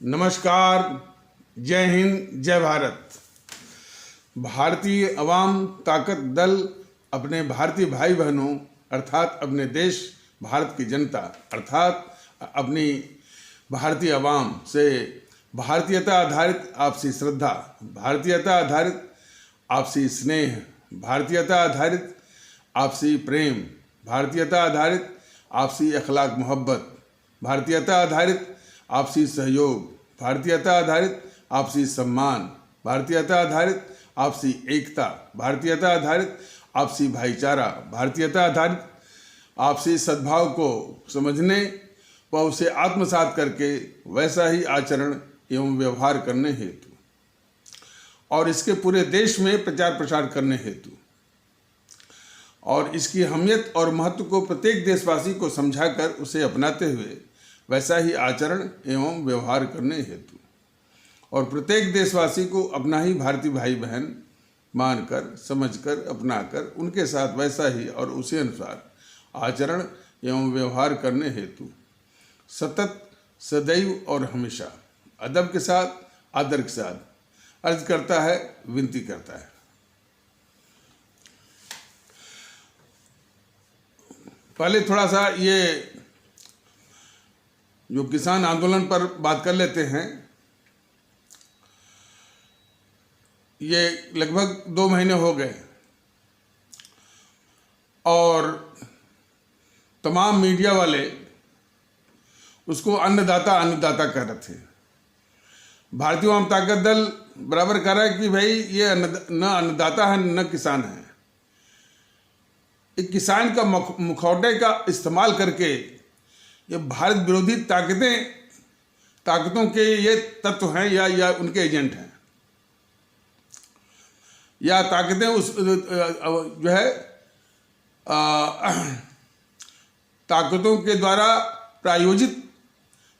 नमस्कार, जय हिंद, जय भारत। भारतीय अवाम ताकत दल अपने भारतीय भाई बहनों अर्थात अपने देश भारत की जनता अर्थात अपनी भारतीय अवाम से भारतीयता आधारित आपसी श्रद्धा, भारतीयता आधारित आपसी स्नेह, भारतीयता आधारित आपसी प्रेम, भारतीयता आधारित आपसी अखलाक मोहब्बत, भारतीयता आधारित आपसी सहयोग, भारतीयता आधारित आपसी सम्मान, भारतीयता आधारित आपसी एकता, भारतीयता आधारित आपसी भाईचारा, भारतीयता आधारित आपसी सद्भाव को समझने व उसे आत्मसात करके वैसा ही आचरण एवं व्यवहार करने हेतु और इसके पूरे देश में प्रचार प्रसार करने हेतु और इसकी अहमियत और महत्व को प्रत्येक देशवासी को समझाकर उसे अपनाते हुए वैसा ही आचरण एवं व्यवहार करने हेतु और प्रत्येक देशवासी को अपना ही भारतीय भाई बहन मानकर, समझकर, अपनाकर उनके साथ वैसा ही और उसी अनुसार आचरण एवं व्यवहार करने हेतु सतत, सदैव और हमेशा अदब के साथ, आदर के साथ अर्ज करता है, विनती करता है। पहले थोड़ा सा ये जो किसान आंदोलन पर बात कर लेते हैं। ये लगभग 2 महीने हो गए और तमाम मीडिया वाले उसको अन्नदाता अन्नदाता कह रहे थे। भारतीय अवाम ताकत दल बराबर कह रहा है कि भाई ये न अन्नदाता है न किसान है। एक किसान का मुखौटे का इस्तेमाल करके ये भारत विरोधी ताकतों के ये तत्व हैं या उनके एजेंट हैं या ताकतें उस जो है ताकतों के द्वारा प्रायोजित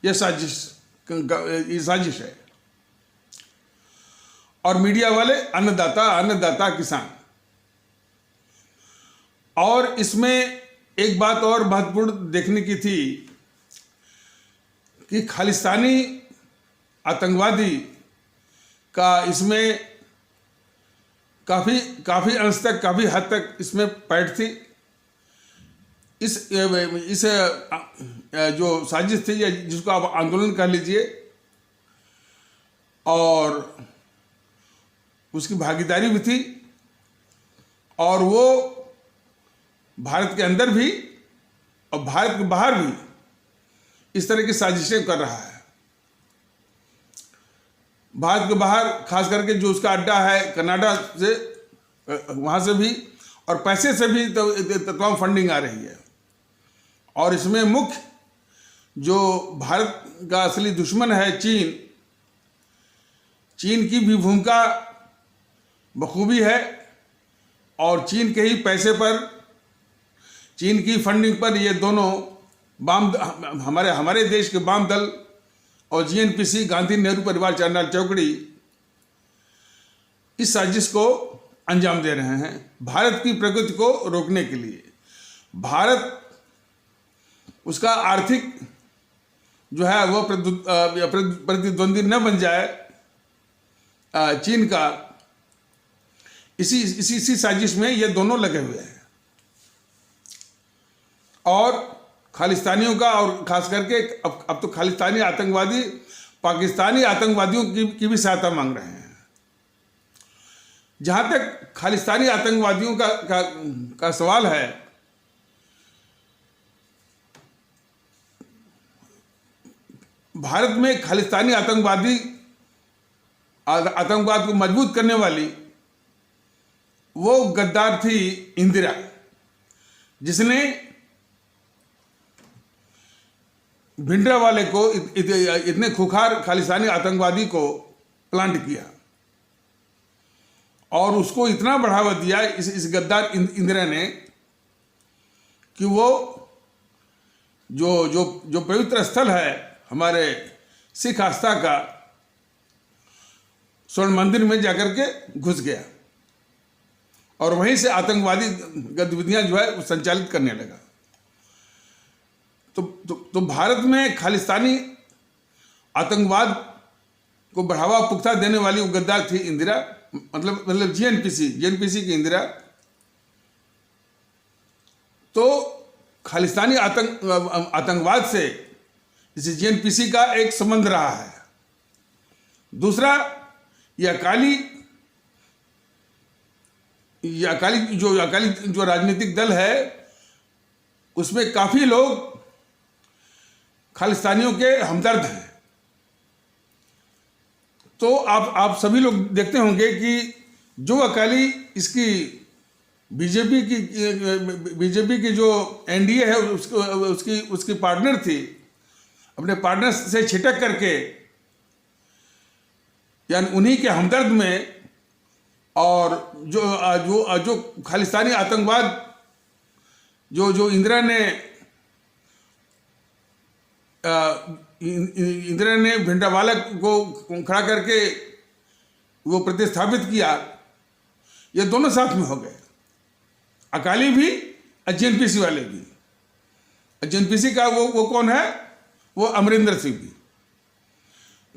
ये साजिश है। और मीडिया वाले अन्नदाता किसान। और इसमें एक बात और महत्वपूर्ण देखने की थी कि खालिस्तानी आतंकवादी का इसमें काफ़ी अंश तक, काफ़ी हद तक इसमें पैठ थी। इस जो साजिश थी या जिसको आप आंदोलन कह लीजिए और उसकी भागीदारी भी थी और वो भारत के अंदर भी और भारत के बाहर भी इस तरह की साजिशें कर रहा है। भारत के बाहर खास करके जो उसका अड्डा है कनाडा से, वहाँ से भी और पैसे से भी तमाम फंडिंग आ रही है। और इसमें मुख्य जो भारत का असली दुश्मन है चीन की भी भूमिका बखूबी है और चीन के ही पैसे पर, चीन की फंडिंग पर ये दोनों हमारे देश के वाम दल और जीएनपीसी गांधी नेहरू परिवार चांडाल चौकड़ी इस साजिश को अंजाम दे रहे हैं भारत की प्रगति को रोकने के लिए। भारत उसका आर्थिक जो है वो प्रतिद्वंदी न बन जाए चीन का, इसी साजिश में ये दोनों लगे हुए हैं। और खालिस्तानियों का और खास करके अब तो खालिस्तानी आतंकवादी पाकिस्तानी आतंकवादियों की भी सहायता मांग रहे हैं। जहां तक खालिस्तानी आतंकवादियों का सवाल है, भारत में खालिस्तानी आतंकवाद को मजबूत करने वाली वो गद्दार थी इंदिरा, जिसने भिंडरावाले को इतने खुखार खालिस्तानी आतंकवादी को प्लांट किया और उसको इतना बढ़ावा दिया इस गद्दार इंदिरा ने कि वो जो पवित्र स्थल है हमारे सिख आस्था का, स्वर्ण मंदिर में जाकर के घुस गया और वहीं से आतंकवादी गतिविधियां जो है संचालित करने लगा। तो भारत में खालिस्तानी आतंकवाद को बढ़ावा पुख्ता देने वाली वो गद्दार थी इंदिरा, मतलब जीएनपीसी की इंदिरा। तो खालिस्तानी आतंकवाद से इसे जीएनपीसी का एक संबंध रहा है। दूसरा, ये अकाली जो राजनीतिक दल है उसमें काफी लोग खालिस्तानियों के हमदर्द हैं। तो आप सभी लोग देखते होंगे कि जो अकाली इसकी बीजेपी की जो एनडीए है उसकी पार्टनर थी, अपने पार्टनर से छिटक करके यानी उन्हीं के हमदर्द में, और जो खालिस्तानी आतंकवाद जो इंदिरा ने भिंडरावाला को खड़ा करके वो प्रतिस्थापित किया, ये दोनों साथ में हो गए, अकाली भी और जीएनपीसी वाले भी। जीएनपीसी का वो कौन है? वो अमरिंदर सिंह भी।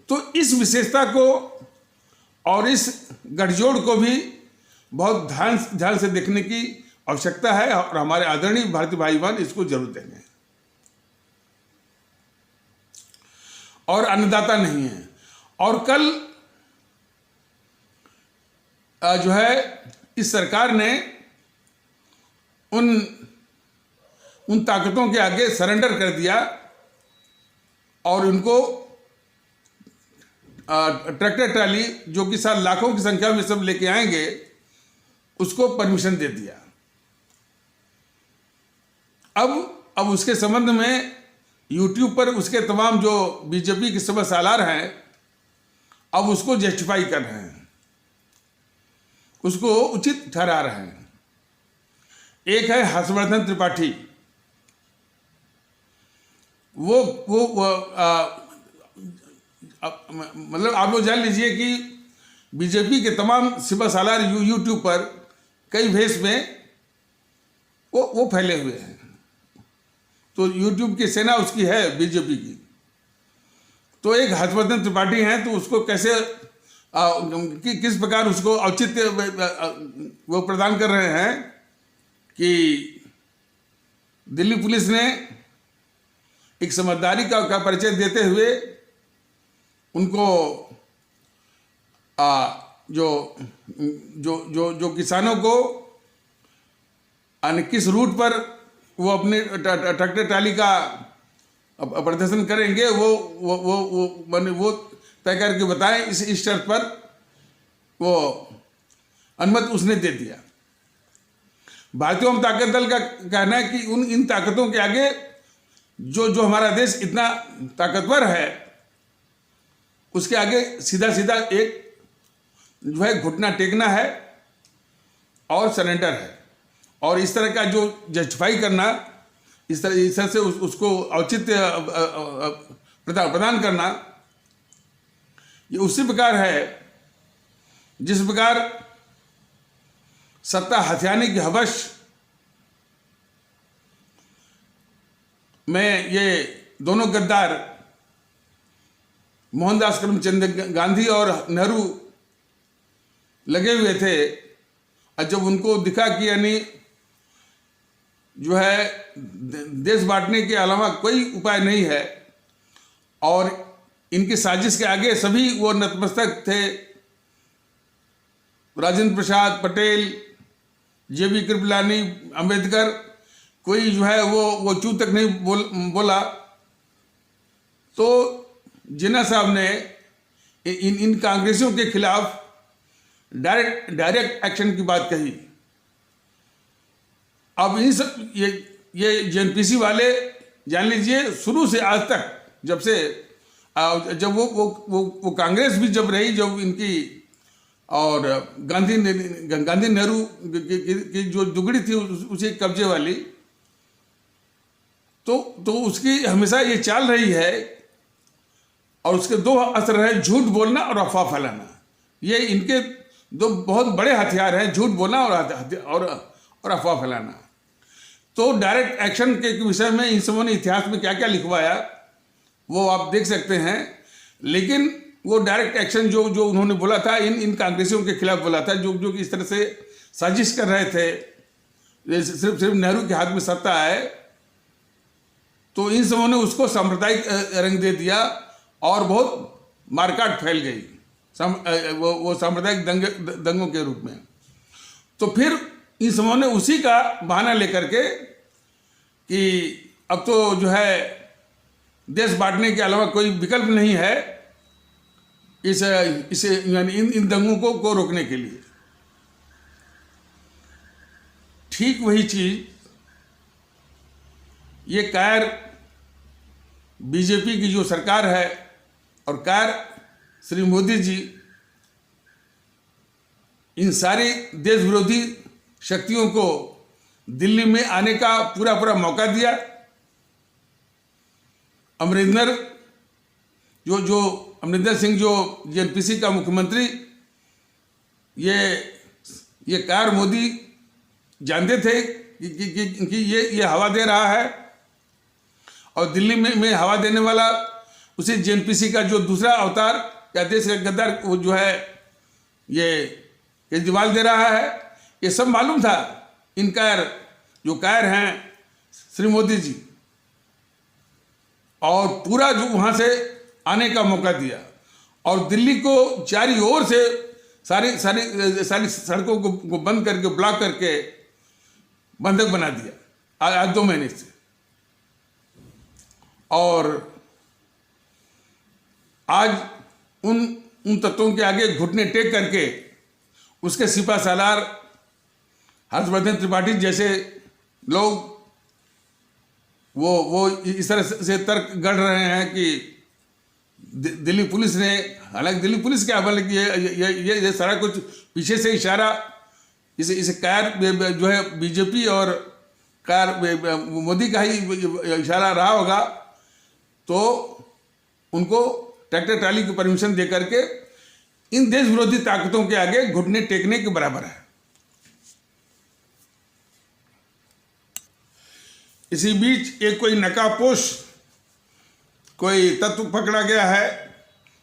तो इस विशेषता को और इस गठजोड़ को भी बहुत ध्यान से देखने की आवश्यकता है, और हमारे आदरणीय भारतीय भाई बहन इसको जरूर देंगे। और अन्नदाता नहीं है। और कल जो है इस सरकार ने उन ताकतों के आगे सरेंडर कर दिया और उनको ट्रैक्टर ट्राली, जो कि साथ लाखों की संख्या में सब लेके आएंगे, उसको परमिशन दे दिया। अब उसके संबंध में यूट्यूब पर उसके तमाम जो बीजेपी के सब सालार हैं अब उसको जस्टिफाई कर रहे हैं, उसको उचित ठहरा रहे हैं। एक है हर्षवर्धन त्रिपाठी, मतलब आप लोग जान लीजिए कि बीजेपी के तमाम सिपा सालार यूट्यूब पर कई भेष में वो फैले हुए हैं। तो यूट्यूब की सेना उसकी है बीजेपी की। तो एक हर्षवर्धन त्रिपाठी हैं, तो उसको कैसे किस प्रकार उसको औचित्य वो प्रदान कर रहे हैं कि दिल्ली पुलिस ने एक समझदारी का परिचय देते हुए उनको जो किसानों को किस रूट पर वो अपने ट्रैक्टर ट्राली का प्रदर्शन करेंगे वो तय करके बताएं, इस शर्त पर वो अनुमति उसने दे दिया। भारतीय जनता ताकत दल का कहना है कि इन ताकतों के आगे जो हमारा देश इतना ताकतवर है, उसके आगे सीधा एक जो है घुटना टेकना है और सरेंडर है। और इस तरह का जो जस्टिफाई करना, इस तरह से उसको औचित्य प्रदान करना, ये उसी प्रकार है जिस प्रकार सत्ता हथियाने की हवस में ये दोनों गद्दार मोहनदास करमचंद गांधी और नेहरू लगे हुए थे। और जब उनको दिखा कि यानी जो है देश बांटने के अलावा कोई उपाय नहीं है और इनकी साजिश के आगे सभी वो नतमस्तक थे, राजेंद्र प्रसाद पटेल, जेबी कृपलानी, अंबेडकर, कोई जो है वो चू तक नहीं बोला। तो जिन्ना साहब ने इन कांग्रेसियों के खिलाफ डायरेक्ट एक्शन की बात कही। अब इन सब ये जेएनपीसी वाले जान लीजिए शुरू से आज तक, जब से जब वो कांग्रेस भी जब रही, जब इनकी और गांधी नेहरू की जो दुगड़ी थी उसी कब्जे वाली, तो उसकी हमेशा ये चाल रही है। और उसके दो असर है, झूठ बोलना और अफवाह फैलाना। ये इनके दो बहुत बड़े हथियार हैं, झूठ बोलना और अफवाह फैलाना। तो डायरेक्ट एक्शन के विषय में इन सबों ने इतिहास में क्या क्या लिखवाया वो आप देख सकते हैं। लेकिन वो डायरेक्ट एक्शन जो जो उन्होंने बोला था इन कांग्रेसियों के खिलाफ बोला था, जो जो इस तरह से साजिश कर रहे थे, सिर्फ नेहरू के हाथ में सत्ता है, तो इन सबों ने उसको सांप्रदायिक रंग दे दिया और बहुत मारकाट फैल गई वो सांप्रदायिक दंगों के रूप में। तो फिर इन सबों ने उसी का बहाना लेकर के कि अब तो जो है देश बांटने के अलावा कोई विकल्प नहीं है इसे यानी इन दंगों को रोकने के लिए। ठीक वही चीज ये कायर बीजेपी की जो सरकार है और कायर श्री मोदी जी इन सारी देश विरोधी शक्तियों को दिल्ली में आने का पूरा मौका दिया। अमरिंदर सिंह जो जेएनपीसी का मुख्यमंत्री, ये कायर मोदी जानते थे कि ये हवा दे रहा है, और दिल्ली में हवा देने वाला उसी जेएनपीसी का जो दूसरा अवतार या देश का गद्दार वो जो है ये केजरीवाल दे रहा है। ये सब मालूम था इन कायर हैं श्री मोदी जी, और पूरा जो वहाँ से आने का मौका दिया और दिल्ली को चारों ओर से सारी सड़कों को बंद करके ब्लॉक करके बंधक बना दिया आज 2 महीने से। और आज उन तत्वों के आगे घुटने टेक करके उसके सिपा सालार हर्षवर्धन त्रिपाठी जैसे लोग वो इस तरह से तर्क गढ़ रहे हैं कि दिल्ली पुलिस ने, हालांकि दिल्ली पुलिस क्या, बल्कि ये सारा कुछ पीछे से इशारा इसे कायर जो है बीजेपी और कायर मोदी का ही इशारा रहा होगा, तो उनको ट्रैक्टर ट्राली की परमिशन दे करके इन देश विरोधी ताकतों के आगे घुटने टेकने के बराबर है। इसी बीच एक कोई नकाबपोश कोई तत्व पकड़ा गया है,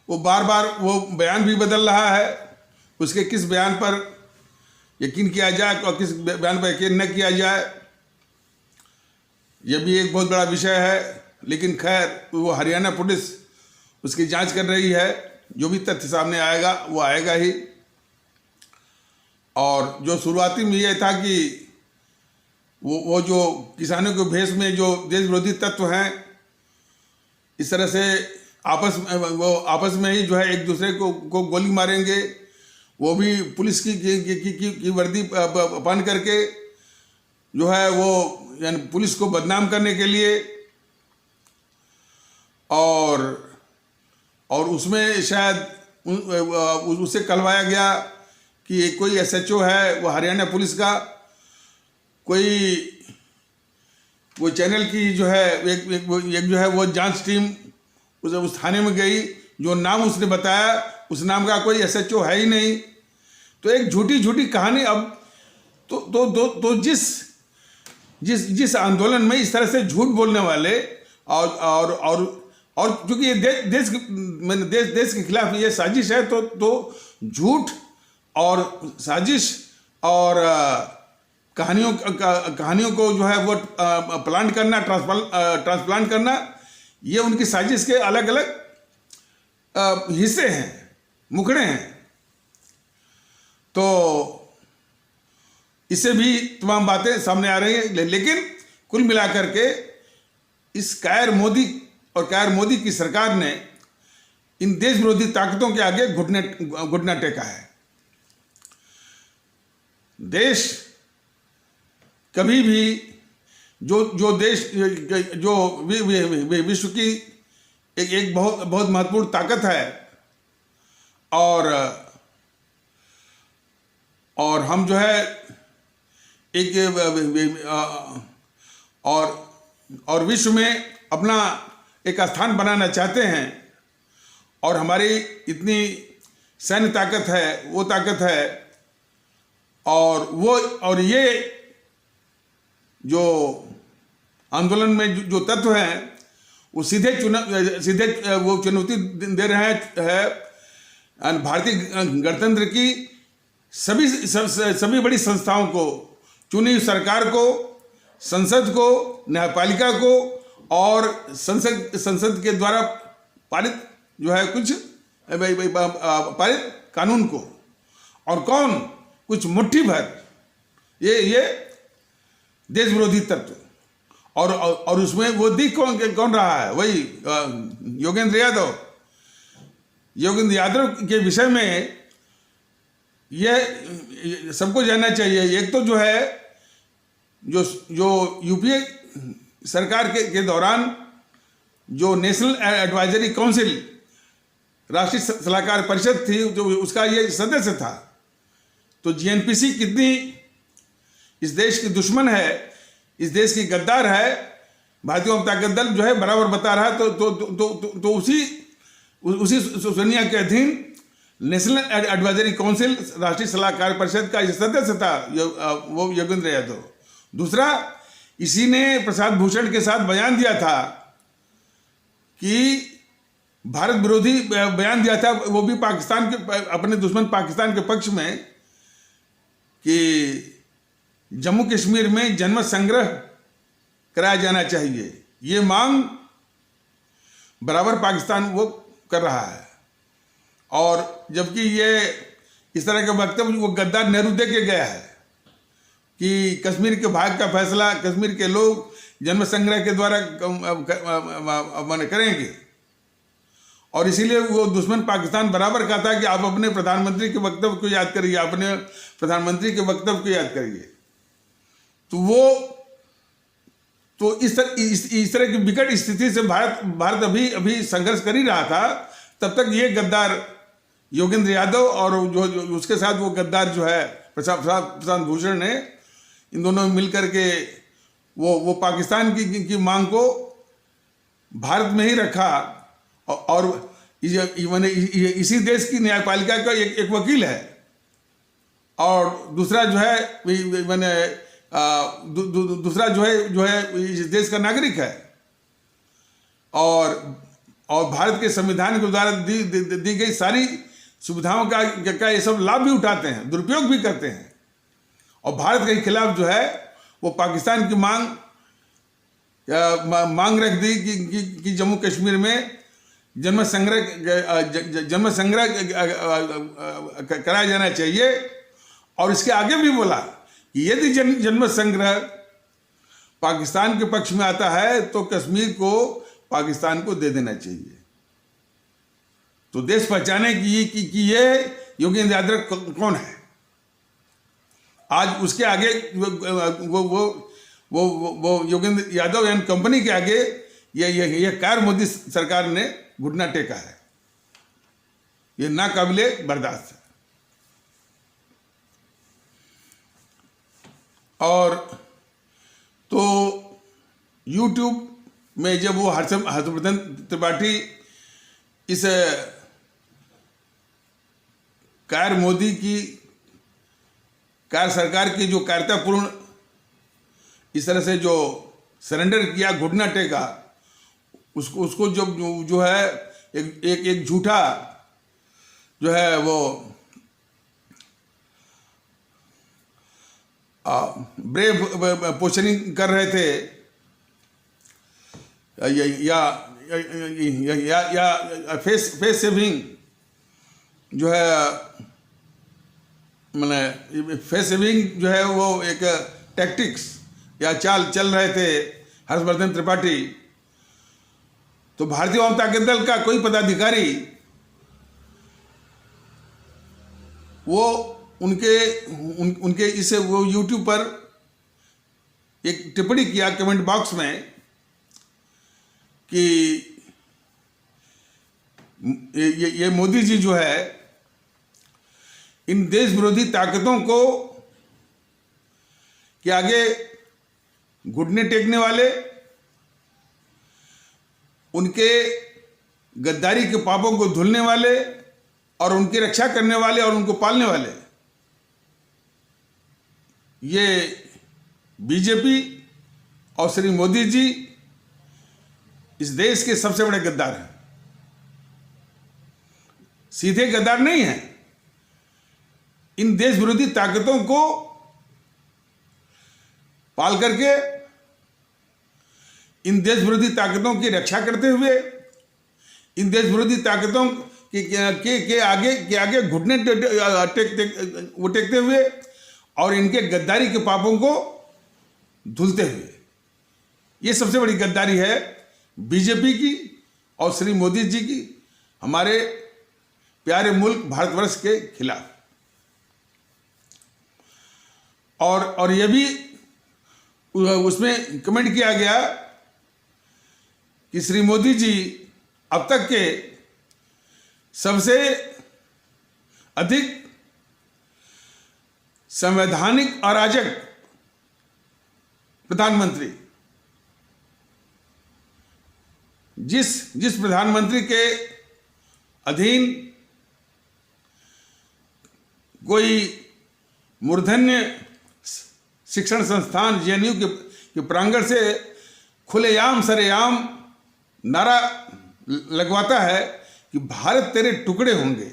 वो बार बार वो बयान भी बदल रहा है। उसके किस बयान पर यकीन किया जाए और किस बयान पर यकीन न किया जाए, यह भी एक बहुत बड़ा विषय है। लेकिन खैर वो हरियाणा पुलिस उसकी जांच कर रही है, जो भी तथ्य सामने आएगा वो आएगा ही। और जो शुरुआती में यह था कि वो जो किसानों के भेष में जो देश विरोधी तत्व हैं, इस तरह से आपस में ही जो है एक दूसरे को गोली मारेंगे, वो भी पुलिस की वर्दी पहन करके जो है वो यानी पुलिस को बदनाम करने के लिए। और उसमें शायद उससे कहलवाया गया कि कोई एसएचओ है वो हरियाणा पुलिस का, कोई वो चैनल की जो है एक जो है वो जांच टीम उस थाने में गई, जो नाम उसने बताया उस नाम का कोई एसएचओ है ही नहीं। तो एक झूठी कहानी। अब तो जिस आंदोलन में इस तरह से झूठ बोलने वाले और क्योंकि ये देश के खिलाफ ये साजिश है, तो झूठ और साजिश और कहानियों को जो है वो प्लांट करना, ट्रांसप्लांट करना, ये उनकी साजिश के अलग अलग हिस्से हैं, मुखड़े हैं। तो इससे भी तमाम बातें सामने आ रही हैं। लेकिन कुल मिलाकर के इस कायर मोदी की सरकार ने इन देश विरोधी ताकतों के आगे घुटना टेका है। देश कभी भी जो देश जो विश्व की एक बहुत महत्वपूर्ण ताकत है, और हम जो है और विश्व में अपना एक स्थान बनाना चाहते हैं, और हमारी इतनी सैन्य ताकत है, वो ताकत है, और ये जो आंदोलन में जो तत्व हैं वो सीधे वो चुनौती दे रहे हैं भारतीय गणतंत्र की सभी बड़ी संस्थाओं को, चुनी हुई सरकार को, संसद को, न्यायपालिका को और संसद के द्वारा पारित जो है कुछ पारित कानून को, और कौन, कुछ मुट्ठी भर ये देश विरोधी तत्व। और उसमें वो दिख कौन रहा है? वही योगेंद्र यादव के विषय में यह सबको जानना चाहिए। एक तो जो है जो यूपीए सरकार के दौरान जो नेशनल एडवाइजरी काउंसिल, राष्ट्रीय सलाहकार परिषद थी, जो उसका ये सदस्य था। तो जीएनपीसी कितनी इस देश की दुश्मन है, इस देश की गद्दार है, भारतीय ताकत दल जो है बराबर बता रहा है। तो उसी सोनिया के अधीन नेशनल एडवाइजरी काउंसिल, राष्ट्रीय सलाहकार परिषद का सदस्य था वो योगेंद्र यादव। दूसरा, इसी ने प्रसाद भूषण के साथ बयान दिया था कि भारत विरोधी बयान दिया था, वो भी पाकिस्तान के, अपने दुश्मन पाकिस्तान के पक्ष में, कि जम्मू कश्मीर में जन्म संग्रह कराया जाना चाहिए। ये मांग बराबर पाकिस्तान वो कर रहा है। और जबकि ये इस तरह का वक्तव्य वो गद्दार नेहरू दे के गया है कि कश्मीर के भाग का फैसला कश्मीर के लोग जन्म संग्रह के द्वारा करेंगे। और इसीलिए वो दुश्मन पाकिस्तान बराबर कहता है कि आप अपने प्रधानमंत्री के वक्तव्य को याद करिए, अपने प्रधानमंत्री के वक्तव्य को याद करिए। तो इस तरह की विकट स्थिति से भारत अभी संघर्ष कर ही रहा था। तब तक ये गद्दार योगेंद्र यादव और जो उसके साथ वो गद्दार जो है प्रसाद भूषण ने, इन दोनों मिलकर के वो पाकिस्तान की मांग को भारत में ही रखा। और इसी देश की न्यायपालिका का एक वकील है, और दूसरा जो है दूसरा जो है इस देश का नागरिक है, और भारत के संविधान के द्वारा दी गई सारी सुविधाओं का ये सब लाभ भी उठाते हैं, दुरुपयोग भी करते हैं। और भारत के खिलाफ जो है वो पाकिस्तान की मांग रख दी कि जम्मू कश्मीर में जन्म संग्रह कराया जाना चाहिए। और इसके आगे भी बोला कि यदि जन्म संग्रह पाकिस्तान के पक्ष में आता है तो कश्मीर को पाकिस्तान को दे देना चाहिए। तो देश पहचाने कि ये योगेंद्र यादव कौन है। आज उसके आगे वो योगेंद्र यादव एंड कंपनी के आगे ये कार मोदी सरकार ने घुटना टेका है। ये नाकाबिले बर्दाश्त है। और तो YouTube में जब वो हर्षवर्धन त्रिपाठी इस कार मोदी की कार सरकार की जो कायरतापूर्ण इस तरह से जो सरेंडर किया, घुटना टेका, उसको जो है एक झूठा जो है वो ब्रेव पोस्टरिंग कर रहे थे, या फेस सेविंग जो है, मैंने फेस सेविंग जो है वो एक टैक्टिक्स या चाल चल रहे थे हर्षवर्धन त्रिपाठी। तो भारतीय जनता दल का कोई पदाधिकारी वो उनके इसे वो YouTube पर एक टिप्पणी किया कमेंट बॉक्स में कि ये मोदी जी जो है इन देश विरोधी ताकतों को के आगे घुटने टेकने वाले, उनके गद्दारी के पापों को धुलने वाले और उनकी रक्षा करने वाले और उनको पालने वाले, ये बीजेपी और श्री मोदी जी इस देश के सबसे बड़े गद्दार हैं। सीधे गद्दार नहीं है। इन देश विरोधी ताकतों को पाल करके, इन देश विरोधी ताकतों की रक्षा करते हुए, इन देश विरोधी ताकतों के आगे घुटने टेकते हुए और इनके गद्दारी के पापों को धुलते हुए, ये सबसे बड़ी गद्दारी है बीजेपी की और श्री मोदी जी की हमारे प्यारे मुल्क भारतवर्ष के खिलाफ। और यह भी उसमें कमेंट किया गया कि श्री मोदी जी अब तक के सबसे अधिक संवैधानिक अराजक प्रधानमंत्री, जिस प्रधानमंत्री के अधीन कोई मूर्धन्य शिक्षण संस्थान जेएनयू के प्रांगण से खुलेआम सरेआम नारा लगवाता है कि भारत तेरे टुकड़े होंगे,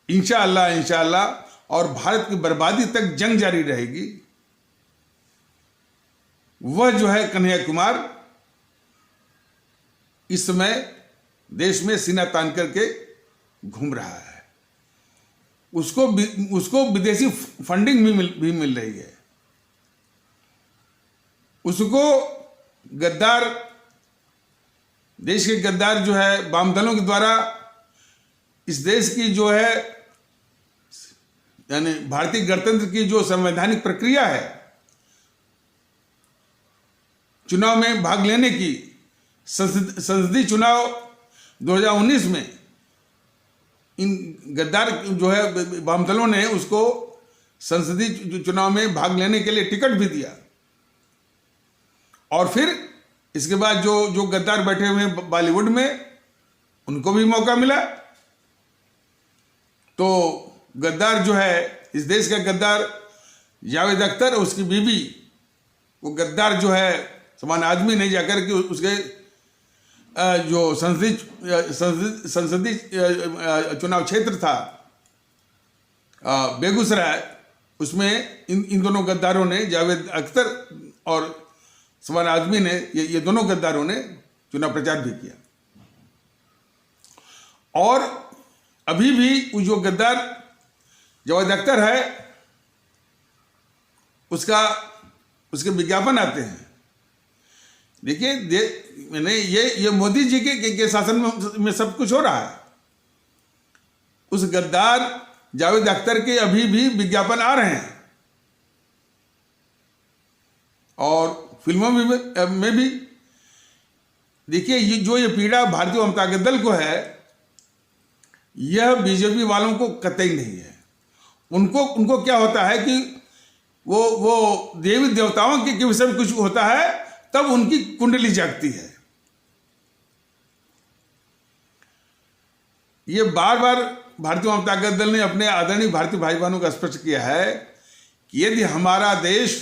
इंशाअल्लाह इंशाअल्लाह, और भारत की बर्बादी तक जंग जारी रहेगी, वह जो है कन्हैया कुमार इस समय देश में सीना तान करके घूम रहा है। उसको विदेशी फंडिंग भी मिल रही है। उसको गद्दार, देश के गद्दार जो है वाम दलों के द्वारा इस देश की जो है यानी भारतीय गणतंत्र की जो संवैधानिक प्रक्रिया है, चुनाव में भाग लेने की, संसदीय चुनाव 2019 में इन गद्दार जो है वाम दलों ने उसको संसदीय चुनाव में भाग लेने के लिए टिकट भी दिया। और फिर इसके बाद जो गद्दार बैठे हुए हैं बॉलीवुड में, उनको भी मौका मिला। तो गद्दार जो है, इस देश का गद्दार जावेद अख्तर और उसकी बीवी, वो गद्दार जो है समान आदमी नहीं जाकर के उसके जो संसदीय चुनाव क्षेत्र था बेगूसराय, उसमें इन दोनों गद्दारों ने, जावेद अख्तर और समान आदमी ने, ये दोनों गद्दारों ने चुनाव प्रचार भी किया। और अभी भी वो जो गद्दार जावेद अख्तर है, उसके विज्ञापन आते हैं। देखिए मैंने ये मोदी जी के शासन में सब कुछ हो रहा है। उस गद्दार जावेद अख्तर के अभी भी विज्ञापन आ रहे हैं और फिल्मों में भी। देखिए ये पीड़ा भारतीय जनता दल को है, यह बीजेपी वालों को कतई नहीं है। उनको क्या होता है कि वो देवी देवताओं के विषय में कुछ होता है तब उनकी कुंडली जागती है। ये बार बार भारतीय जनता दल ने अपने आदरणीय भारतीय भाई बहनों को स्पष्ट किया है कि यदि हमारा देश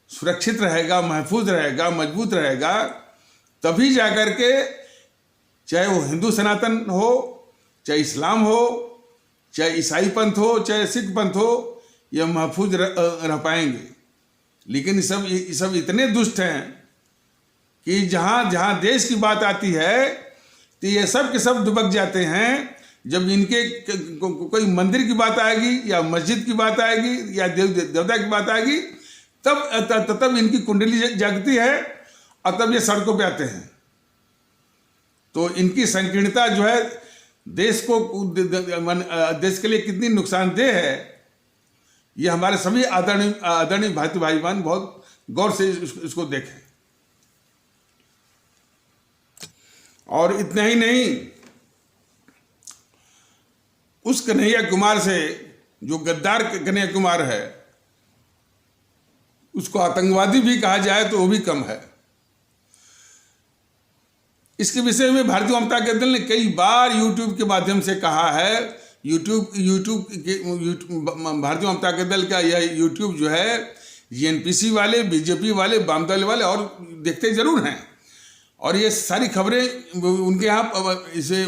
सुरक्षित रहेगा, महफूज रहेगा, मजबूत रहेगा, तभी जाकर के, चाहे वो हिंदू सनातन हो, चाहे इस्लाम हो, चाहे ईसाई पंथ हो, चाहे सिख पंथ हो, यह महफूज रह पाएंगे। लेकिन ये सब इतने दुष्ट हैं कि जहाँ देश की बात आती है तो ये सब के सब दुबक जाते हैं। जब इनके कोई मंदिर की बात आएगी या मस्जिद की बात आएगी या देवता की बात आएगी, तब इनकी कुंडली जागती है और तब ये सड़कों पे आते हैं। तो इनकी संकीर्णता जो है देश के लिए कितनी नुकसानदेह है, ये हमारे सभी आदरणीय भारतीय भाई बहन बहुत गौर से इसको देखें। और इतना ही नहीं, उस कन्हैया कुमार से, जो गद्दार कन्हैया कुमार है, उसको आतंकवादी भी कहा जाए तो वो भी कम है। इसके विषय में भारतीय जनता दल ने कई बार यूट्यूब के माध्यम से कहा है। भारतीय जनता दल का यह यूट्यूब जो है जीएनपीसी वाले, बीजेपी वाले, वाम दल वाले और देखते जरूर हैं, और ये सारी खबरें उनके यहाँ इसे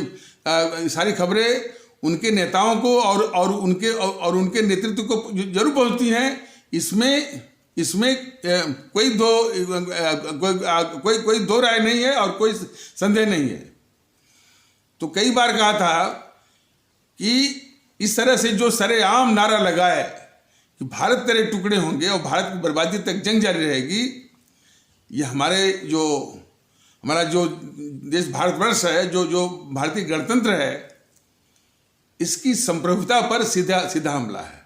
सारी खबरें उनके नेताओं को और उनके नेतृत्व को जरूर पहुंचती हैं। इसमें कोई दो राय नहीं है और कोई संदेह नहीं है। तो कई बार कहा था कि इस तरह से जो सरेआम नारा लगाए कि भारत तेरे टुकड़े होंगे और भारत की बर्बादी तक जंग जारी रहेगी, ये हमारा जो देश भारतवर्ष है, जो भारतीय गणतंत्र है, इसकी संप्रभुता पर सीधा हमला है।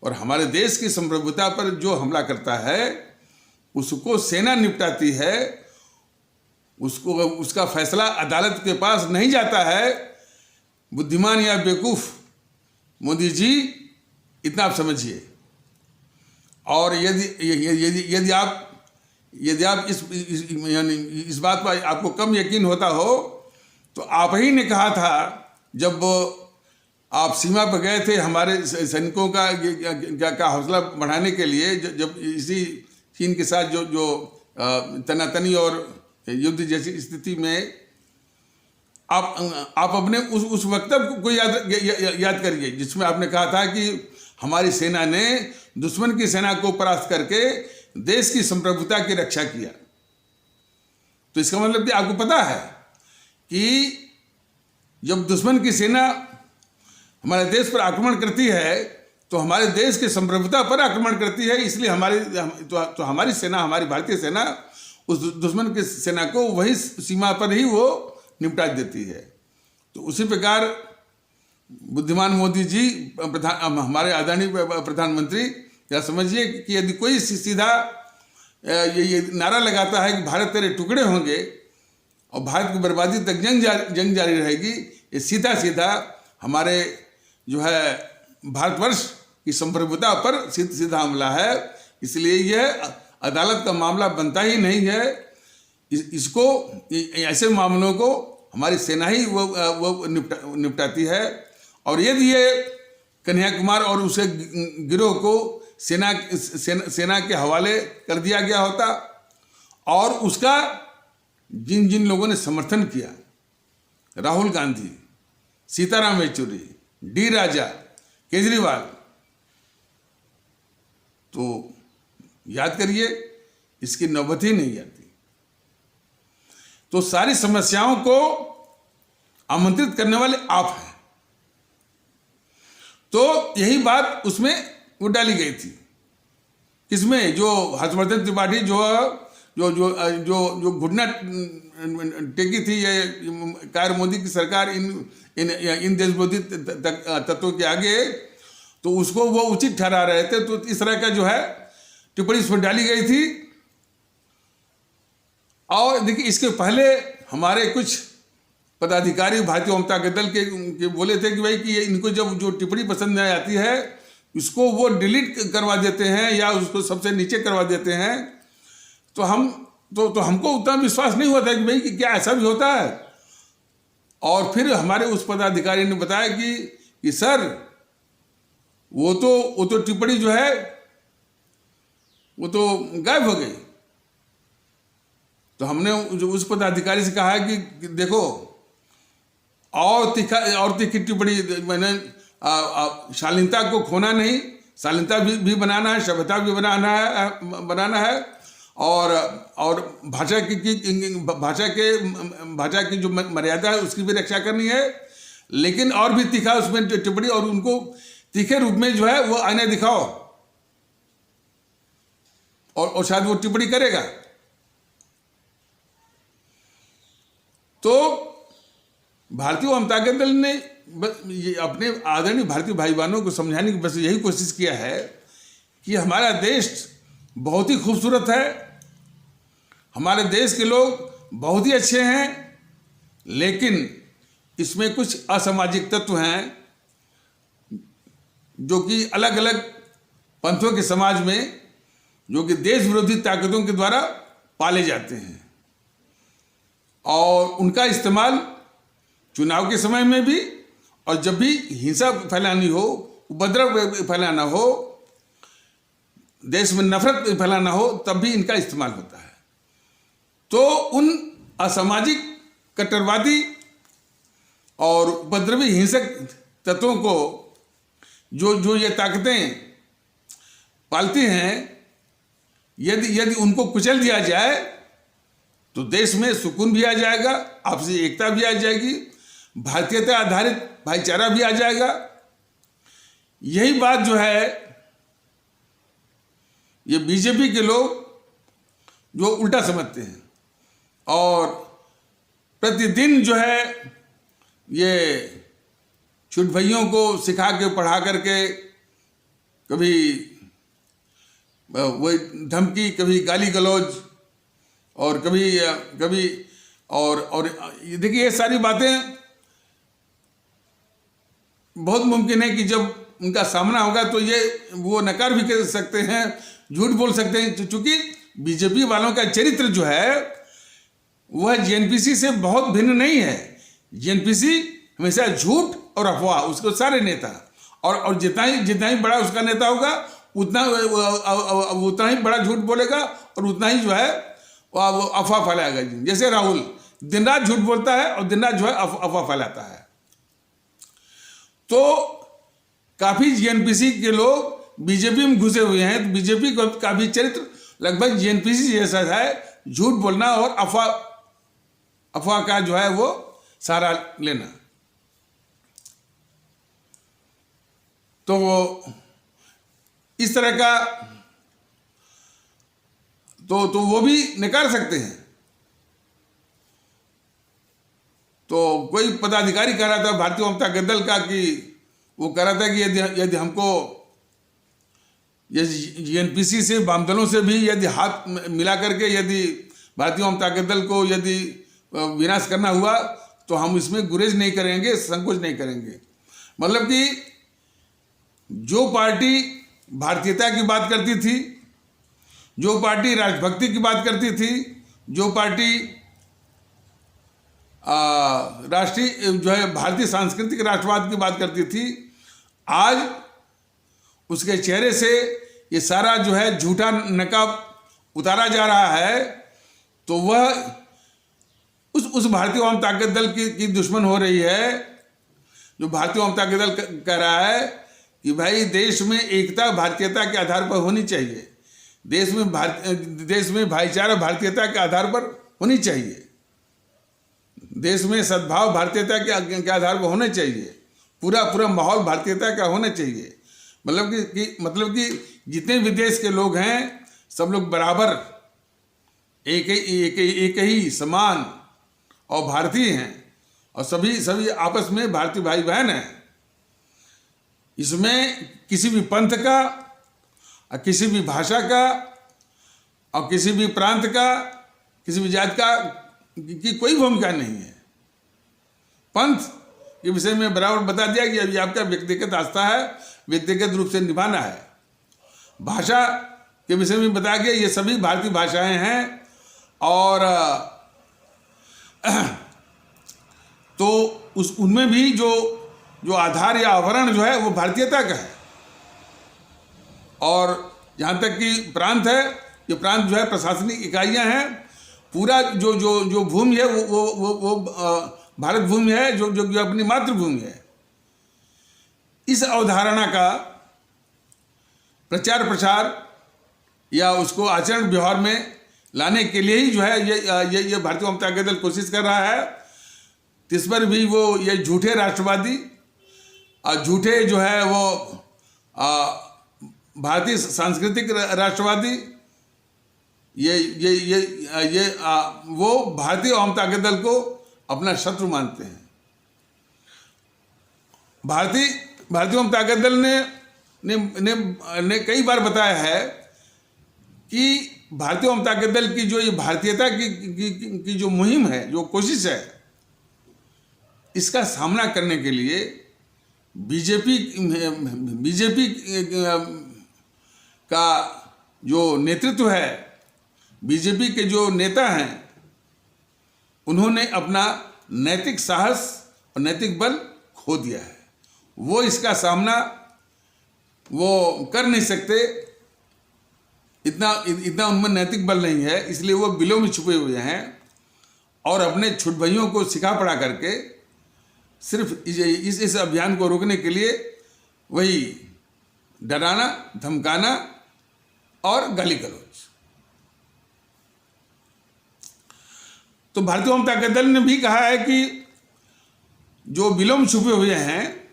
और हमारे देश की संप्रभुता पर जो हमला करता है उसको सेना निपटाती है, उसका फैसला अदालत के पास नहीं जाता है। बुद्धिमान या बेवकूफ मोदी जी, इतना आप समझिए। और यदि आप इस बात पर आपको कम यकीन होता हो तो आप ही ने कहा था जब आप सीमा पर गए थे हमारे सैनिकों का हौसला बढ़ाने के लिए, जब इसी चीन के साथ जो तनातनी और युद्ध जैसी स्थिति में आप अपने उस वक्तव्य को याद करिए जिसमें आपने कहा था कि हमारी सेना ने दुश्मन की सेना को परास्त करके देश की संप्रभुता की रक्षा किया। तो इसका मतलब कि आपको पता है कि जब दुश्मन की सेना हमारे देश पर आक्रमण करती है तो हमारे देश की संप्रभुता पर आक्रमण करती है। इसलिए हमारी सेना, हमारी भारतीय सेना उस दुश्मन की सेना को वही सीमा पर ही वो निपटा देती है। तो उसी प्रकार बुद्धिमान मोदी जी, हमारे आदरणीय प्रधानमंत्री, या समझिए कि यदि कोई सीधा ये नारा लगाता है कि भारत तेरे टुकड़े होंगे और भारत की बर्बादी तक जंग जारी रहेगी, ये सीधा हमारे जो है भारतवर्ष की संप्रभुता पर सीधा हमला है। इसलिए यह अदालत का मामला बनता ही नहीं है। इसको, ऐसे मामलों को हमारी सेना ही वो निपटाती है। और यदि ये कन्हैया कुमार और उसके गिरोह को सेना के हवाले कर दिया गया होता और उसका जिन लोगों ने समर्थन किया, राहुल गांधी, सीताराम येचुरी, डी राजा, केजरीवाल, तो याद करिए इसकी नौबत ही नहीं आती। तो सारी समस्याओं को आमंत्रित करने वाले आप हैं। तो यही बात उसमें वो डाली गई थी। किसमें? जो हर्षवर्धन त्रिपाठी जो घुटना टेकी थी ये कार मोदी की सरकार इन देश विरोधी तत्वों के आगे, तो उसको वो उचित ठहरा रहे थे। तो इस तरह का जो है टिप्पणी इसमें डाली गई थी। और देखिए, इसके पहले हमारे कुछ पदाधिकारी भारतीय जनता दल के बोले थे कि भाई कि इनको जब जो टिप्पणी पसंद नहीं आती है इसको वो डिलीट करवा देते हैं या उसको सबसे नीचे करवा देते हैं। तो हमको उतना विश्वास नहीं हुआ था कि भाई कि क्या ऐसा भी होता है। और फिर हमारे उस पदाधिकारी ने बताया कि सर वो तो टिप्पणी जो है वो तो गायब हो गई। तो हमने उस पदाधिकारी से कहा कि देखो, और तीखी टिप्पणी, मैंने शालीनता को खोना नहीं, शालीनता भी बनाना है, सभ्यता भी बनाना है और भाषा की जो मर्यादा है उसकी भी रक्षा करनी है। लेकिन और भी तीखा उसमें टिप्पणी, और उनको तीखे रूप में जो है वो आईना दिखाओ और शायद वो टिप्पणी करेगा। तो भारतीय जनता दल ने अपने आदरणीय भारतीय भाई बहनों को समझाने की बस यही कोशिश किया है कि हमारा देश बहुत ही खूबसूरत है, हमारे देश के लोग बहुत ही अच्छे हैं, लेकिन इसमें कुछ असामाजिक तत्व हैं जो कि अलग अलग पंथों के समाज में, जो कि देश विरोधी ताकतों के द्वारा पाले जाते हैं। और उनका इस्तेमाल चुनाव के समय में भी, और जब भी हिंसा फैलानी हो, उपद्रव फैलाना हो, देश में नफरत फैलाना हो, तब भी इनका इस्तेमाल होता है। तो उन असामाजिक कट्टरवादी और उपद्रवी हिंसक तत्वों को जो ये ताकतें पालती हैं, यदि उनको कुचल दिया जाए तो देश में सुकून भी आ जाएगा, आपसी एकता भी आ जाएगी, भारतीयता आधारित भाईचारा भी आ जाएगा। यही बात जो है ये बीजेपी के लोग जो उल्टा समझते हैं और प्रतिदिन जो है ये छोटे भाइयों को सिखा के पढ़ा करके कभी वही धमकी, कभी गाली गलौज और कभी और देखिए ये सारी बातें बहुत मुमकिन है कि जब उनका सामना होगा तो ये वो नकार भी कर सकते हैं, झूठ बोल सकते हैं, क्योंकि बीजेपी वालों का चरित्र जो है वह जेएनपीसी से बहुत भिन्न नहीं है। जेएनपीसी हमेशा झूठ और अफवाह, उसके सारे नेता और जितना ही बड़ा उसका नेता होगा उतना ही बड़ा झूठ बोलेगा और उतना ही जो है अफवाह फैलाएगा। जैसे राहुल दिन रात झूठ बोलता है और दिन रात जो है अफवाह फैलाता है। तो काफी जेएनपीसी के लोग बीजेपी में घुसे हुए हैं, तो बीजेपी का भी चरित्र लगभग जेएनपीसी जैसा है, झूठ बोलना और अफवाह का जो है वो सहारा लेना। तो इस तरह का तो वो भी नकार सकते हैं। तो कोई पदाधिकारी कह रहा था भारतीय जनता दल का कि वो कह रहा था कि यदि हमको जेएनपीसी से, वाम दलों से भी यदि हाथ मिला करके यदि भारतीय जनता दल को यदि विनाश करना हुआ तो हम इसमें गुरेज नहीं करेंगे, संकोच नहीं करेंगे। मतलब कि जो पार्टी भारतीयता की बात करती थी, जो पार्टी राष्ट्रभक्ति की बात करती थी, जो पार्टी राष्ट्रीय जो है भारतीय सांस्कृतिक राष्ट्रवाद की बात करती थी, आज उसके चेहरे से ये सारा जो है झूठा नकाब उतारा जा रहा है। तो वह उस भारतीय जनता दल की दुश्मन हो रही है, जो भारतीय जनता दल कह रहा है कि भाई देश में एकता भारतीयता के आधार पर होनी चाहिए, देश में भाईचारा भारतीयता के आधार पर होनी चाहिए, देश में सद्भाव भारतीयता के आधार पर होने चाहिए, पूरा माहौल भारतीयता का होना चाहिए। मतलब कि जितने भी देश के लोग हैं सब लोग बराबर एक ही समान और भारतीय हैं और सभी आपस में भारतीय भाई बहन हैं। इसमें किसी भी पंथ का, किसी भी भाषा का और किसी भी प्रांत का, किसी भी जाति का की कोई भूमिका नहीं है। पंथ के विषय में बराबर बता दिया कि अभी आपका व्यक्तिगत आस्था है, व्यक्तिगत रूप से निभाना है। भाषा के विषय में बता दिया ये सभी भारतीय भाषाएं हैं और तो उनमें भी जो आधार या आवरण जो है वो भारतीयता का है। और जहाँ तक कि प्रांत है, ये प्रांत जो है प्रशासनिक इकाइयाँ हैं। पूरा जो भूमि है वो भारत भूमि है, जो अपनी मातृभूमि है। इस अवधारणा का प्रचार प्रसार या उसको आचरण व्यवहार में लाने के लिए ही जो है ये भारतीय जनता दल कोशिश कर रहा है। इस पर भी वो ये झूठे राष्ट्रवादी और झूठे जो है वो भारतीय सांस्कृतिक राष्ट्रवादी वो भारतीय जनता दल को अपना शत्रु मानते हैं। भारतीय जनता दल ने कई बार बताया है कि भारतीय जनता दल की जो ये भारतीयता की जो मुहिम है, जो कोशिश है, इसका सामना करने के लिए बीजेपी का जो नेतृत्व है, बीजेपी के जो नेता हैं, उन्होंने अपना नैतिक साहस और नैतिक बल खो दिया है। वो इसका सामना वो कर नहीं सकते, इतना उनमें नैतिक बल नहीं है, इसलिए वो बिलों में छुपे हुए हैं और अपने छोटे भाइयों को सिखा पढ़ा करके सिर्फ इस अभियान को रोकने के लिए वही डराना, धमकाना और गाली गलौज। तो भारतीय जनता ताकत दल ने भी कहा है कि जो विलोम छुपे हुए हैं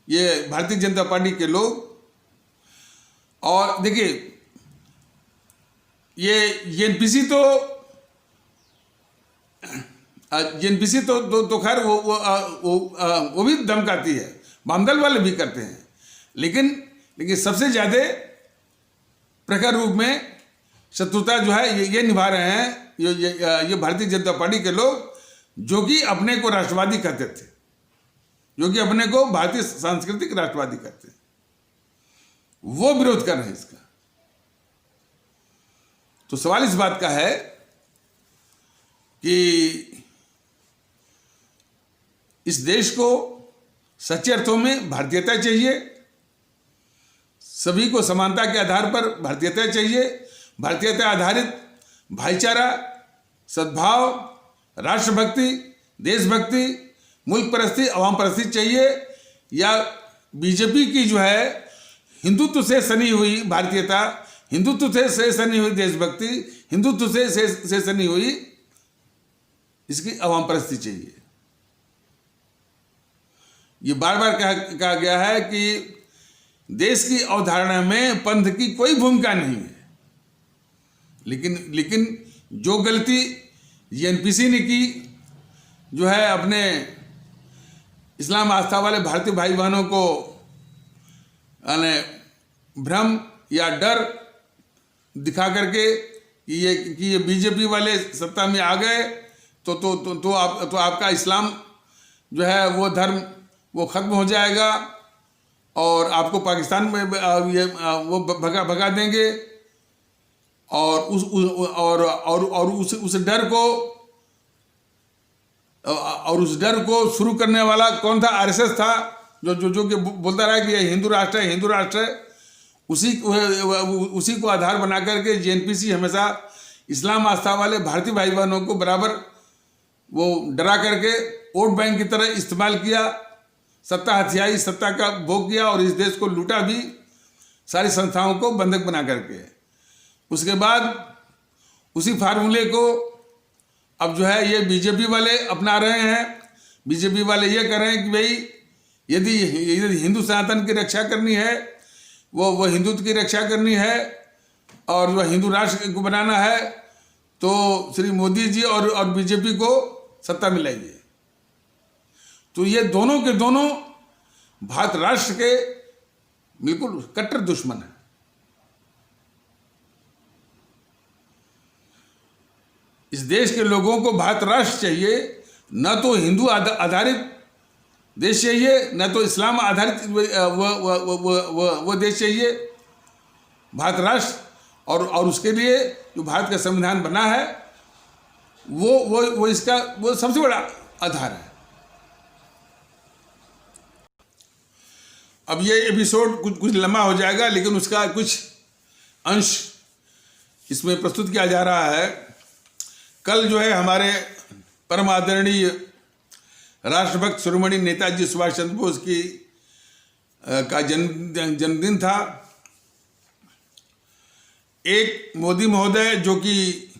ये भारतीय जनता पार्टी के लोग, और देखिए ये एनपीसी तो खैर वो भी धमकाती है, वामदल वाले भी करते हैं, लेकिन सबसे ज्यादा प्रखर रूप में शत्रुता जो है ये निभा रहे हैं ये भारतीय जनता पार्टी के लोग, जो कि अपने को राष्ट्रवादी कहते थे, जो कि अपने को भारतीय सांस्कृतिक राष्ट्रवादी कहते हैं, वो विरोध कर रहे हैं इसका। तो सवाल इस बात का है कि इस देश को सच्चे अर्थों में भारतीयता चाहिए, सभी को समानता के आधार पर भारतीयता चाहिए, भारतीयता आधारित भाईचारा, सद्भाव, राष्ट्रभक्ति, देशभक्ति, मुल्क परस्ती, अवाम परस्ती चाहिए, या बीजेपी की जो है हिंदुत्व से सनी हुई भारतीयता, हिंदुत्व से सनी हुई देशभक्ति, हिंदुत्व से सनी हुई इसकी अवाम परस्ती चाहिए। ये बार बार कहा गया है कि देश की अवधारणा में पंथ की कोई भूमिका नहीं है, लेकिन जो गलती एनपीसी ने की, जो है अपने इस्लाम आस्था वाले भारतीय भाई बहनों को भ्रम या डर दिखा करके कि ये बीजेपी वाले सत्ता में आ गए तो आपका इस्लाम जो है वो धर्म वो खत्म हो जाएगा और आपको पाकिस्तान में वो भगा देंगे, और उस डर को शुरू करने वाला कौन था? आरएसएस था, जो कि बोलता रहा कि ये हिंदू राष्ट्र है, हिंदू राष्ट्र है। उसी को आधार बना करके जेएनपीसी हमेशा इस्लाम आस्था वाले भारतीय भाई बहनों को बराबर वो डरा करके वोट बैंक की तरह इस्तेमाल किया, सत्ता हथियाई, सत्ता का भोग किया और इस देश को लूटा भी, सारी संस्थाओं को बंधक बना करके। उसके बाद उसी फार्मूले को अब जो है ये बीजेपी वाले अपना रहे हैं। बीजेपी वाले ये कह रहे हैं कि भाई यदि हिंदू सनातन की रक्षा करनी है, वो हिंदुत्व की रक्षा करनी है और जो हिंदू राष्ट्र को बनाना है, तो श्री मोदी जी और बीजेपी को सत्ता में लाइए। तो ये दोनों के दोनों भारत राष्ट्र के बिल्कुल कट्टर दुश्मन है। इस देश के लोगों को भारत राष्ट्र चाहिए, न तो हिंदू आधारित देश चाहिए, न तो इस्लाम आधारित वो देश चाहिए। भारत राष्ट्र और उसके लिए जो भारत का संविधान बना है वो इसका वो सबसे बड़ा आधार है। अब ये एपिसोड कुछ लंबा हो जाएगा, लेकिन उसका कुछ अंश इसमें प्रस्तुत किया जा रहा है। कल जो है हमारे परम आदरणीय राष्ट्रभक्त शिरोमणि नेताजी सुभाष चंद्र बोस की का जन्मदिन था। एक मोदी महोदय जो कि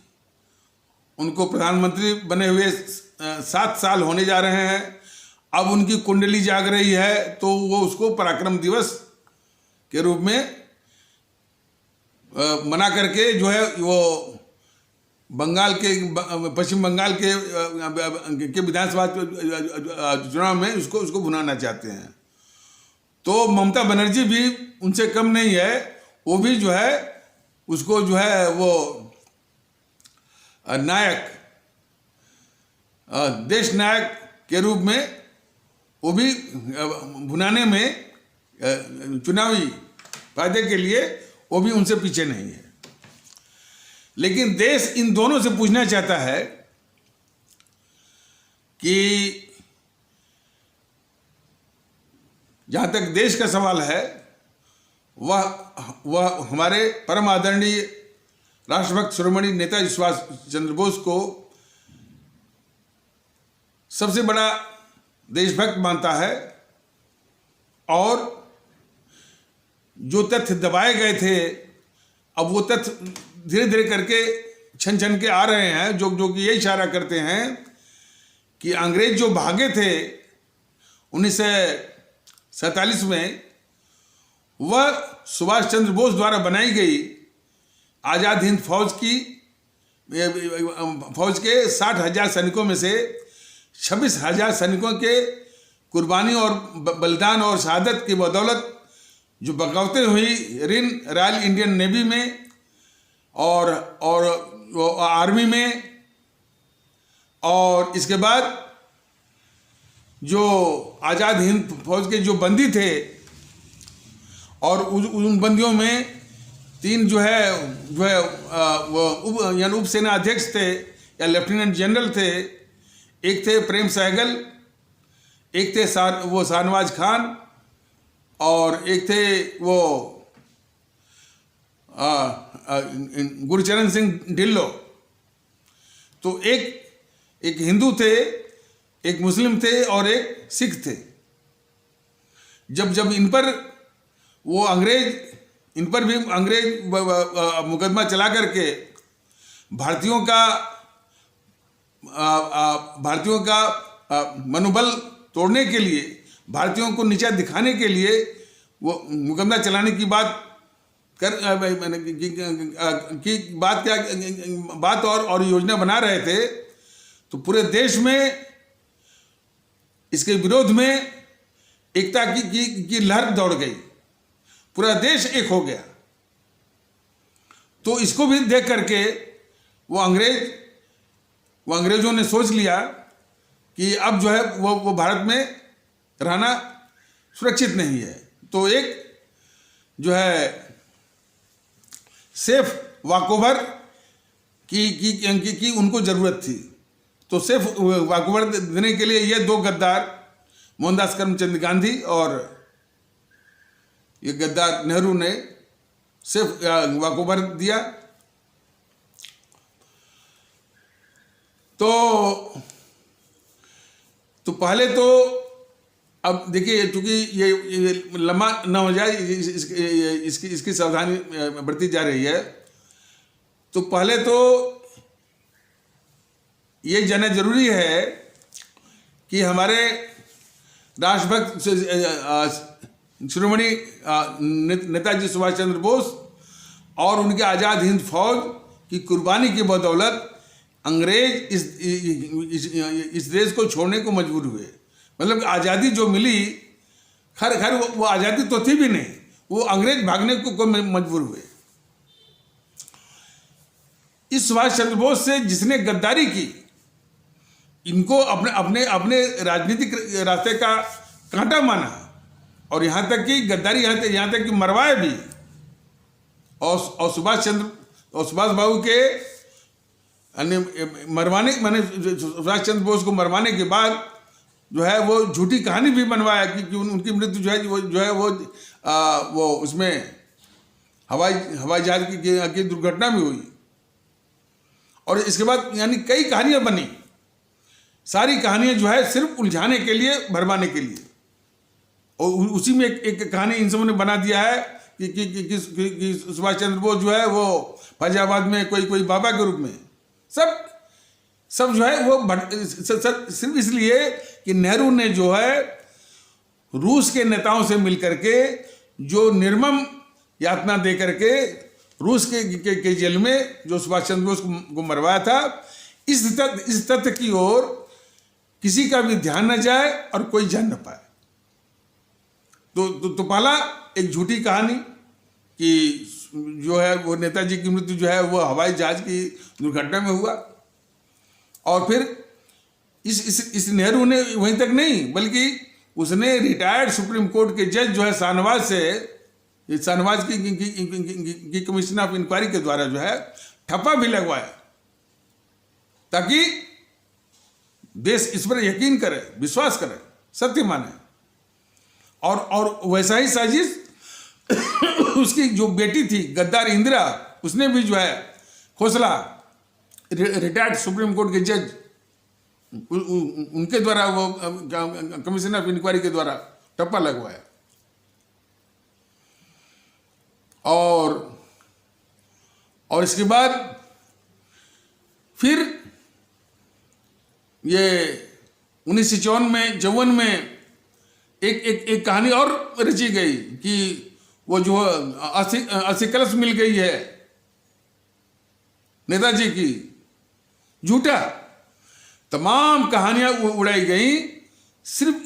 उनको प्रधानमंत्री बने हुए 7 साल होने जा रहे हैं, अब उनकी कुंडली जाग रही है, तो वो उसको पराक्रम दिवस के रूप में मना करके जो है वो पश्चिम बंगाल के विधानसभा चुनाव में उसको भुनाना चाहते हैं। तो ममता बनर्जी भी उनसे कम नहीं है, वो भी जो है उसको जो है वो नायक, देश नायक के रूप में वो भी भुनाने में चुनावी फायदे के लिए वो भी उनसे पीछे नहीं है। लेकिन देश इन दोनों से पूछना चाहता है कि जहां तक देश का सवाल है, वह हमारे परम आदरणीय राष्ट्रभक्त शिरोमणि नेताजी सुभाष चंद्र बोस को सबसे बड़ा देशभक्त मानता है, और जो तथ्य दबाए गए थे अब वो तथ्य धीरे धीरे करके छन छन के आ रहे हैं, जो कि ये इशारा करते हैं कि अंग्रेज जो भागे थे 1947 में, वह सुभाष चंद्र बोस द्वारा बनाई गई आज़ाद हिंद फौज के 60,000 सैनिकों में से 26,000 सैनिकों के कुर्बानी और बलिदान और शहादत की बदौलत जो बगावतें हुई रॉयल इंडियन नेवी में और आर्मी में, और इसके बाद जो आज़ाद हिंद फौज के जो बंदी थे, और उन बंदियों में 3 जो है उप सेना अध्यक्ष थे या लेफ्टिनेंट जनरल थे। एक थे प्रेम सहगल, एक थे शाहनवाज खान, और एक थे वो गुरचरण सिंह ढिल्लो। तो एक हिंदू थे, एक मुस्लिम थे और एक सिख थे। जब इन पर भी अंग्रेज मुकदमा चला करके भारतीयों का मनोबल तोड़ने के लिए, भारतीयों को नीचा दिखाने के लिए वो मुकदमा चलाने की बात और योजना बना रहे थे, तो पूरे देश में इसके विरोध में एकता की लहर दौड़ गई, पूरा देश एक हो गया। तो इसको भी देख करके वो अंग्रेजों ने सोच लिया कि अब जो है वो भारत में रहना सुरक्षित नहीं है, तो एक जो है सेफ वॉकओवर की उनको जरूरत थी। तो सेफ वॉकओवर देने के लिए ये 2 गद्दार, मोहनदास करमचंद गांधी और ये गद्दार नेहरू ने सेफ वॉकओवर दिया। तो पहले तो अब देखिए, चूंकि ये लंबा ना हो जाए, इसकी सावधानी बढ़ती जा रही है। तो पहले तो ये जानना जरूरी है कि हमारे राष्ट्रभक्त शिरोमणि नेताजी सुभाष चंद्र बोस और उनके आज़ाद हिंद फौज की कुर्बानी की बदौलत अंग्रेज इस देश को छोड़ने को मजबूर हुए। मतलब आज़ादी जो मिली, खैर वो आज़ादी तो थी भी नहीं, वो अंग्रेज भागने को मजबूर हुए। इस सुभाष चंद्र बोस से जिसने गद्दारी की, इनको अपने राजनीतिक रास्ते का कांटा माना, और यहाँ तक कि गद्दारी यहाँ तक कि मरवाए भी। और सुभाष बाबू के मरवाने, मैंने सुभाष चंद्र बोस को मरवाने के बाद जो है वो झूठी कहानी भी बनवाया कि उनकी मृत्यु जो है वो उसमें हवाई जहाज की दुर्घटना में हुई। और इसके बाद यानी कई कहानियां बनी, सारी कहानियां जो है सिर्फ उलझाने के लिए, भरमाने के लिए। और उसी में एक कहानी इन सबों ने बना दिया है कि सुभाष चंद्र बोस जो है वो फैजाबाद में कोई बाबा के रूप में, सब जो है वो सिर्फ इसलिए कि नेहरू ने जो है रूस के नेताओं से मिलकर के जो निर्मम यातना दे करके रूस के जेल में जो सुभाष चंद्र बोस को मरवाया था, इस तथ्य की ओर किसी का भी ध्यान न जाए और कोई जान न पाए। तो पहला एक झूठी कहानी कि जो है वो नेताजी की मृत्यु जो है वो हवाई जहाज की दुर्घटना में हुआ। और फिर इस नेहरू ने वहीं तक नहीं, बल्कि उसने रिटायर्ड सुप्रीम कोर्ट के जज जो है शाहनवाज की कमीशन ऑफ इंक्वायरी के द्वारा जो है ठप्पा भी लगवाया, ताकि देश इस पर यकीन करे, विश्वास करे, सत्य माने। और वैसा ही साजिश उसकी जो बेटी थी गद्दार इंदिरा, उसने भी जो है खोसला, रिटायर्ड सुप्रीम कोर्ट के जज उनके द्वारा वो कमीशन ऑफ इंक्वायरी के द्वारा टप्पा लगवाया। और इसके बाद फिर ये 1954 में एक कहानी और रची गई कि वो जो अस्थि कलश मिल गई है नेताजी की, झूठा। तमाम कहानियां उड़ाई गई सिर्फ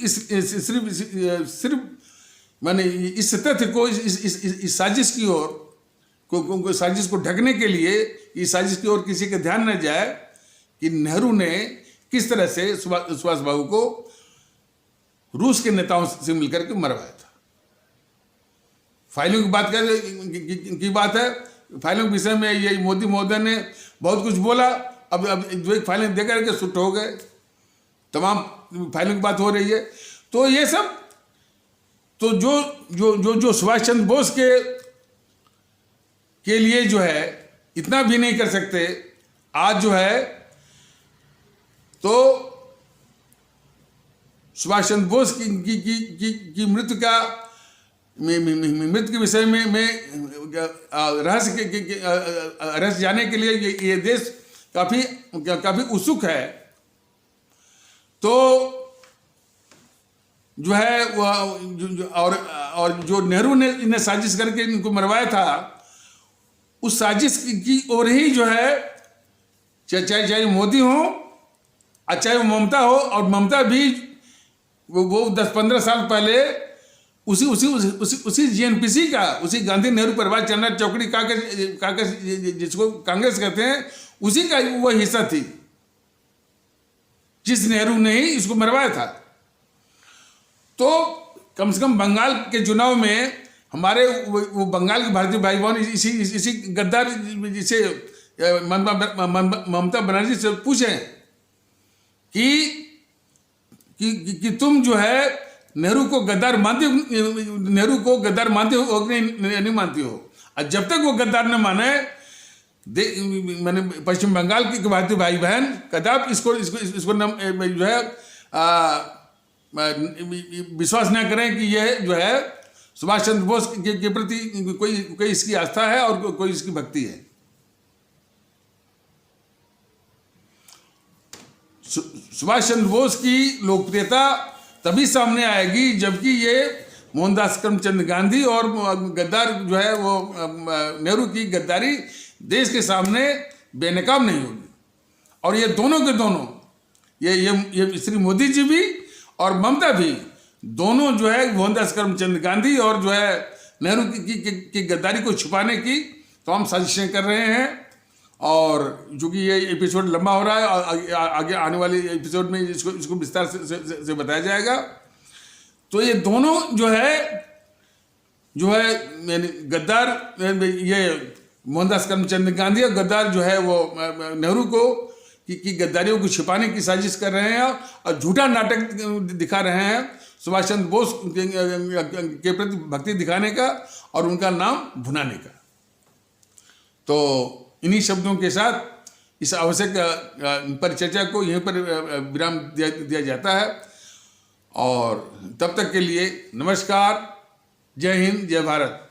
माने इस तथ्य को, इस साजिश की ओर को साजिश को ढकने के लिए, इस साजिश की ओर किसी का ध्यान न जाए कि नेहरू ने किस तरह से सुभाष बाबू को रूस के नेताओं से मिलकर के मरवाया था। फाइलों की बात है, फाइलों के विषय में ये मोदी महोदय ने बहुत कुछ बोला। अब जो एक फाइलें देकर के सुट हो गए, तमाम फाइलों की बात हो रही है। तो ये सब तो जो सुभाष चंद्र बोस के लिए जो है इतना भी नहीं कर सकते, आज जो है तो सुभाष चंद्र बोस की मृत्यु के विषय में रहस्य जानने के लिए ये देश काफी उत्सुक है। तो जो है और जो नेहरू ने इन्हें साजिश करके इनको मरवाया था, उस साजिश की ओर ही जो है चाहे मोदी हो और चाहे वो ममता हो, और ममता भी वो 10-15 साल पहले उसी जीएनपीसी का, उसी गांधी नेहरू परिवार चंद्र चौकड़ी कागज जिसको कांग्रेस कहते हैं, उसी का वो हिस्सा थी जिस नेहरू ने ही इसको मरवाया था। तो कम से कम बंगाल के चुनाव में हमारे वो बंगाल के भारतीय भाई बहन इसी गद्दार जिसे ममता बनर्जी से पूछें कि तुम जो है नेहरू को गद्दार मानते हो, नहीं मानती हो। और जब तक वो गद्दार न माने, मैंने पश्चिम बंगाल के भारतीय भाई बहन कदापि इसको जो है विश्वास न करें कि यह जो है सुभाष चंद्र बोस के प्रति कोई इसकी आस्था है और कोई इसकी भक्ति है। सुभाष चंद्र बोस की लोकप्रियता तभी सामने आएगी जबकि ये मोहनदास करमचंद गांधी और गद्दार जो है वो नेहरू की गद्दारी देश के सामने बेनकाब नहीं होगी। और ये दोनों के दोनों, ये श्री मोदी जी भी और ममता भी, दोनों जो है मोहनदास करमचंद गांधी और जो है नेहरू की गद्दारी को छुपाने की तमाम साजिशें कर रहे हैं। और चूंकि ये एपिसोड लंबा हो रहा है, आगे आने वाले एपिसोड में इसको विस्तार से बताया जाएगा। तो ये दोनों जो है गद्दार, ये मोहनदास करमचंद गांधी और गद्दार जो है वो नेहरू को की गद्दारियों को छिपाने की साजिश कर रहे हैं और झूठा नाटक दिखा रहे हैं सुभाष चंद्र बोस के प्रति भक्ति दिखाने का और उनका नाम भुनाने का। तो इन्हीं शब्दों के साथ इस आवश्यक परिचर्चा को यहीं पर विराम दिया जाता है। और तब तक के लिए नमस्कार, जय हिंद, जय भारत।